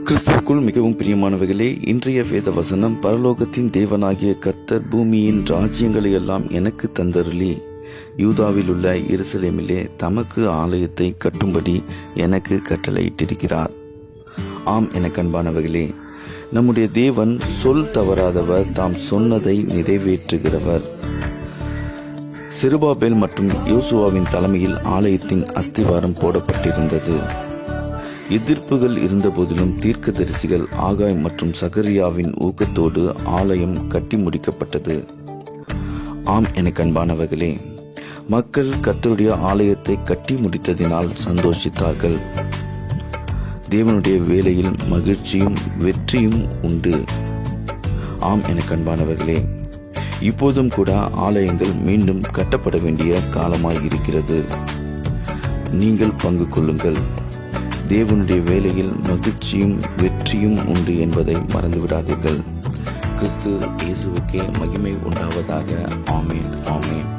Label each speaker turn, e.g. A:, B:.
A: கிறிஸ்துவுக்குள் மிகவும் பிரியமானவர்களே, இன்றைய வேத வசனம், பரலோகத்தின் தேவனாகிய கர்த்தர் பூமியின் ராஜ்யங்களை எல்லாம் எனக்கு தந்தருளி யூதாவில் உள்ள எருசலேமிலே தமக்கு ஆலயத்தை கட்டும்படி எனக்கு கட்டளையிட்டிருக்கிறார். ஆம், எனக்கு அன்பானவர்களே, நம்முடைய தேவன் சொல் தவறாதவர், தாம் சொன்னதை நிறைவேற்றுகிறவர். செருபாபேல் மற்றும் யோசுவாவின் தலைமையில் ஆலயத்தின் அஸ்திவாரம் போடப்பட்டிருந்தது. எதிர்ப்புகள் இருந்தபோதிலும் தீர்க்கதரிசிகள் ஆகாய் மற்றும் சகரியாவின் ஊக்கத்தோடு ஆலயம் கட்டி முடிக்கப்பட்டது. ஆம், எனக்கு அன்பானவர்களே, மக்கள் கர்த்தருடைய ஆலயத்தை கட்டி முடித்ததினால் சந்தோஷித்தார்கள். தேவனுடைய வேலையில் மகிழ்ச்சியும் வெற்றியும் உண்டு. ஆம், எனக்கு அன்பானவர்களே, இப்போதும் கூட ஆலயங்கள் மீண்டும் கட்டப்பட வேண்டிய காலமாய் இருக்கிறது. நீங்கள் பங்கு கொள்ளுங்கள். தேவனுடைய வேலையில் மகிழ்ச்சியும் வெற்றியும் உண்டு என்பதை மறந்துவிடாதீர்கள். கிறிஸ்து இயேசுவுக்கே மகிமை உண்டாவதாக. ஆமேன், ஆமேன்.